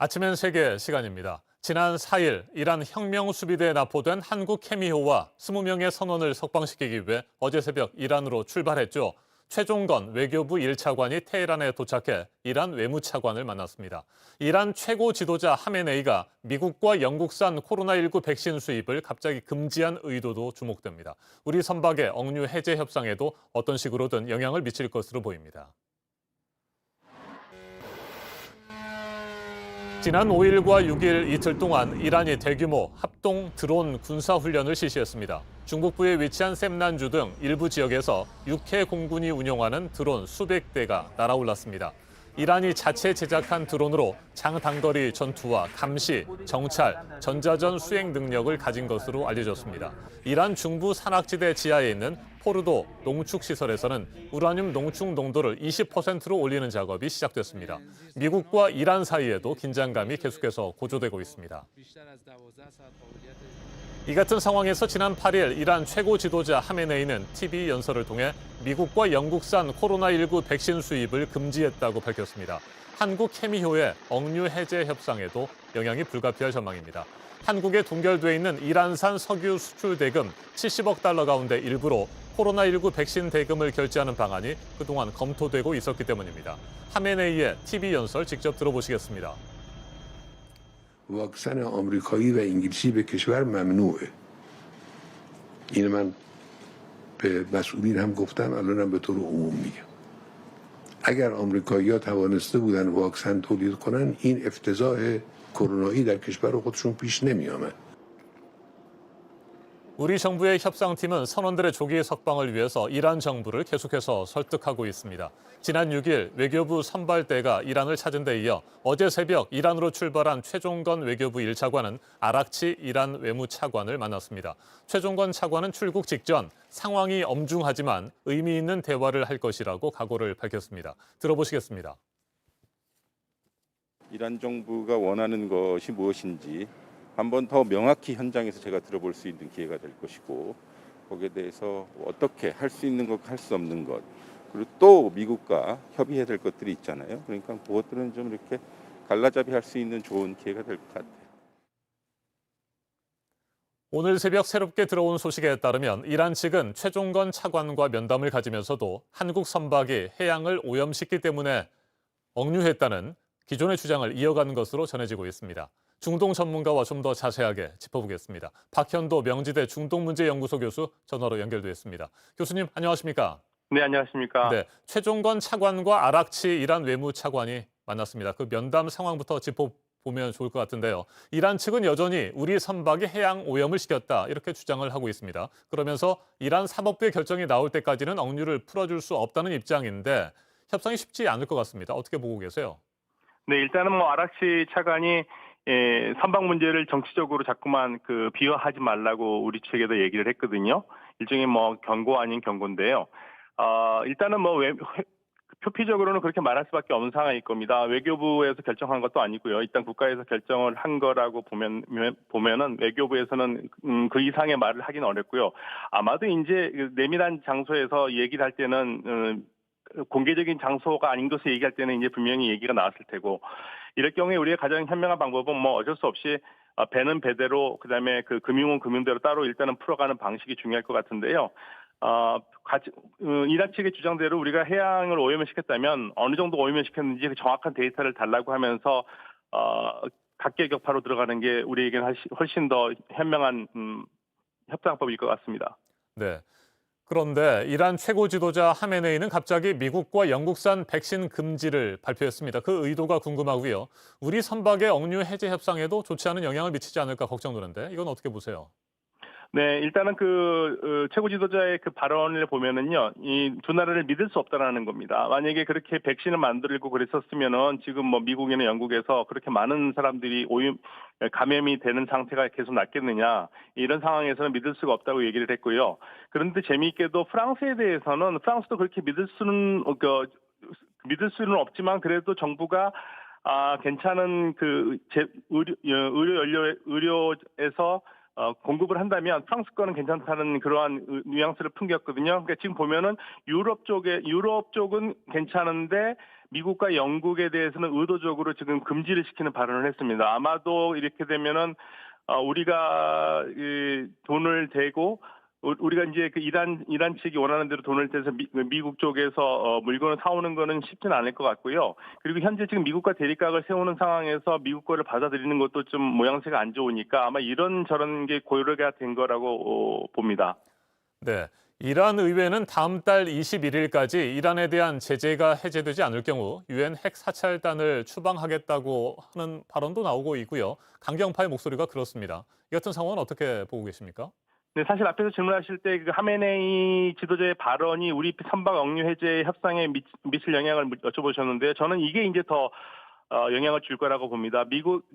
아침엔 세계 시간입니다. 지난 4일 이란 혁명수비대에 납포된 한국 케미호와 20명의 선원을 석방시키기 위해 어제 새벽 이란으로 출발했죠. 최종건 외교부 1차관이 테헤란에 도착해 이란 외무차관을 만났습니다. 이란 최고 지도자 하메네이가 미국과 영국산 코로나19 백신 수입을 갑자기 금지한 의도도 주목됩니다. 우리 선박의 억류 해제 협상에도 어떤 식으로든 영향을 미칠 것으로 보입니다. 지난 5일과 6일 이틀 동안 이란이 대규모 합동 드론 군사훈련을 실시했습니다. 중북부에 위치한 셈난주 등 일부 지역에서 육해 공군이 운용하는 드론 수백 대가 날아올랐습니다. 이란이 자체 제작한 드론으로 장단거리 전투와 감시, 정찰, 전자전 수행 능력을 가진 것으로 알려졌습니다. 이란 중부 산악지대 지하에 있는 포르도 농축시설에서는 우라늄 농축 농도를 20%로 올리는 작업이 시작됐습니다. 미국과 이란 사이에도 긴장감이 계속해서 고조되고 있습니다. 이 같은 상황에서 지난 8일 이란 최고 지도자 하메네이는 TV 연설을 통해 미국과 영국산 코로나19 백신 수입을 금지했다고 밝혔습니다. 한국 케미효의 억류 해제 협상에도 영향이 불가피할 전망입니다. 한국에 동결돼 있는 이란산 석유 수출 대금 70억 달러 가운데 일부로 코로나19 백신 대금을 결제하는 방안이 그동안 검토되고 있었기 때문입니다. 하메네이의 TV 연설 직접 들어보시겠습니다. واکسن آمریکایی و انگلیسی به کشور ممنوعه. این من به مسئولین هم گفتم الانم به طور عموم میگم. اگر آمریکایی‌ها توانسته بودن واکسن تولید کنن این افتضاح کرونایی در کشور خودشون پیش نمی‌آمد. 우리 정부의 협상팀은 선원들의 조기 석방을 위해서 이란 정부를 계속해서 설득하고 있습니다. 지난 6일 외교부 선발대가 이란을 찾은 데 이어 어제 새벽 이란으로 출발한 최종건 외교부 1차관은 아락치 이란 외무차관을 만났습니다. 최종건 차관은 출국 직전 상황이 엄중하지만 의미 있는 대화를 할 것이라고 각오를 밝혔습니다. 들어보시겠습니다. 이란 정부가 원하는 것이 무엇인지 한 번 더 명확히 현장에서 제가 들어볼 수 있는 기회가 될 것이고 거기에 대해서 어떻게 할 수 있는 것, 할 수 없는 것 그리고 또 미국과 협의해야 될 것들이 있잖아요. 그러니까 그것들은 좀 이렇게 갈라잡이 할 수 있는 좋은 기회가 될 것 같아요. 오늘 새벽 새롭게 들어온 소식에 따르면 이란 측은 최종건 차관과 면담을 가지면서도 한국 선박이 해양을 오염시키기 때문에 억류했다는 기존의 주장을 이어가는 것으로 전해지고 있습니다. 중동 전문가와 좀 더 자세하게 짚어보겠습니다. 박현도 명지대 중동문제연구소 교수 전화로 연결돼 있습니다. 교수님 안녕하십니까? 네, 안녕하십니까? 네, 최종건 차관과 아락치 이란 외무차관이 만났습니다. 그 면담 상황부터 짚어보면 좋을 것 같은데요. 이란 측은 여전히 우리 선박이 해양 오염을 시켰다 이렇게 주장을 하고 있습니다. 그러면서 이란 사법부의 결정이 나올 때까지는 억류를 풀어줄 수 없다는 입장인데 협상이 쉽지 않을 것 같습니다. 어떻게 보고 계세요? 네, 일단은 아락치 차관이 선박 문제를 정치적으로 자꾸만 비화하지 말라고 우리 측에도 얘기를 했거든요. 일종의 경고 아닌 경고인데요. 일단은 표피적으로는 그렇게 말할 수밖에 없는 상황일 겁니다. 외교부에서 결정한 것도 아니고요. 일단 국가에서 결정을 한 거라고 보면은 외교부에서는 그 이상의 말을 하기는 어렵고요. 아마도 이제 내밀한 장소에서 얘기를 할 때는 공개적인 장소가 아닌 곳에서 얘기할 때는 이제 분명히 얘기가 나왔을 테고 이럴 경우에 우리가 가장 현명한 방법은 어쩔 수 없이 배는 배대로 그다음에 금융은 금융대로 따로 일단은 풀어가는 방식이 중요할 것 같은데요. 이란 측의 주장대로 우리가 해양을 오염을 시켰다면 어느 정도 오염을 시켰는지 정확한 데이터를 달라고 하면서 각계격파로 들어가는 게 우리에게는 훨씬 더 현명한 협상법일 것 같습니다. 네. 그런데 이란 최고 지도자 하메네이는 갑자기 미국과 영국산 백신 금지를 발표했습니다. 그 의도가 궁금하고요. 우리 선박의 억류 해제 협상에도 좋지 않은 영향을 미치지 않을까 걱정되는데 이건 어떻게 보세요? 네, 일단은 최고 지도자의 발언을 보면은요, 이 두 나라를 믿을 수 없다라는 겁니다. 만약에 그렇게 백신을 만들고 그랬었으면은 지금 미국이나 영국에서 그렇게 많은 사람들이 감염이 되는 상태가 계속 났겠느냐, 이런 상황에서는 믿을 수가 없다고 얘기를 했고요. 그런데 재미있게도 프랑스에 대해서는 프랑스도 그렇게 믿을 수는 없지만 그래도 정부가 괜찮은 의료에서 공급을 한다면 프랑스 거는 괜찮다는 그러한 뉘앙스를 풍겼거든요. 그러니까 지금 보면은 유럽 쪽은 괜찮은데 미국과 영국에 대해서는 의도적으로 지금 금지를 시키는 발언을 했습니다. 아마도 이렇게 되면은 우리가 돈을 대고 우리가 이제 그 이란 측이 원하는 대로 돈을 대서 미국 쪽에서 물건을 사오는 거는 쉽지는 않을 것 같고요. 그리고 현재 지금 미국과 대립각을 세우는 상황에서 미국 거를 받아들이는 것도 좀 모양새가 안 좋으니까 아마 이런 저런 게 고려가 된 거라고 봅니다. 네. 이란 의회는 다음 달 21일까지 이란에 대한 제재가 해제되지 않을 경우 유엔 핵 사찰단을 추방하겠다고 하는 발언도 나오고 있고요. 강경파의 목소리가 그렇습니다. 이 같은 상황은 어떻게 보고 계십니까? 네, 사실 앞에서 질문하실 때 그 하메네이 지도자의 발언이 우리 선박 억류 해제 협상에 미칠 영향을 여쭤보셨는데요. 저는 이게 이제 더 영향을 줄 거라고 봅니다.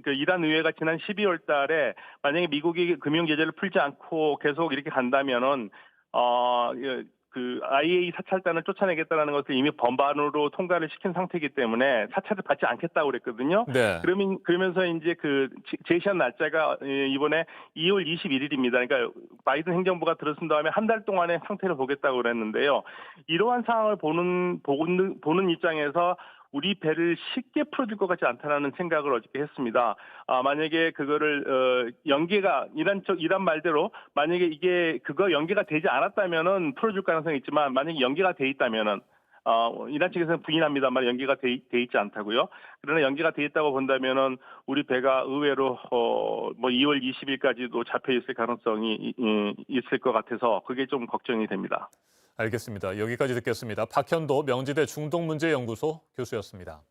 이란 의회가 지난 12월 달에 만약에 미국이 금융 제재를 풀지 않고 계속 이렇게 간다면은 그 IAEA 사찰단을 쫓아내겠다는 것을 이미 번반으로 통과를 시킨 상태이기 때문에 사찰을 받지 않겠다고 그랬거든요. 네. 그러면서 이제 그 제시한 날짜가 이번에 2월 21일입니다. 그러니까 바이든 행정부가 들어선 다음에 한 달 동안의 상태를 보겠다고 그랬는데요. 이러한 상황을 보는 입장에서 우리 배를 쉽게 풀어줄 것 같지 않다라는 생각을 어저께 했습니다. 만약에 그거를 이란 말대로 만약에 이게 연계가 되지 않았다면은 풀어줄 가능성이 있지만 만약에 연계가 돼 있다면은 이란 측에서는 부인합니다만 연계가 돼 있지 않다고요. 그러나 연계가 돼 있다고 본다면은 우리 배가 의외로 2월 20일까지도 잡혀 있을 가능성이 있을 것 같아서 그게 좀 걱정이 됩니다. 알겠습니다. 여기까지 듣겠습니다. 박현도 명지대 중동문제연구소 교수였습니다.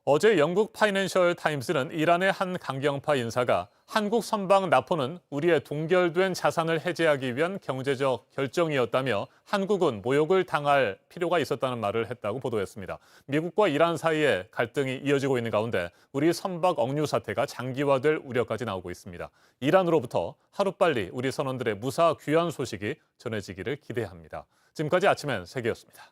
어제 영국 파이낸셜 타임스는 이란의 한 강경파 인사가 한국 선박 나포는 우리의 동결된 자산을 해제하기 위한 경제적 결정이었다며 한국은 모욕을 당할 필요가 있었다는 말을 했다고 보도했습니다. 미국과 이란 사이에 갈등이 이어지고 있는 가운데 우리 선박 억류 사태가 장기화될 우려까지 나오고 있습니다. 이란으로부터 하루빨리 우리 선원들의 무사 귀환 소식이 전해지기를 기대합니다. 지금까지 아침엔 세계였습니다.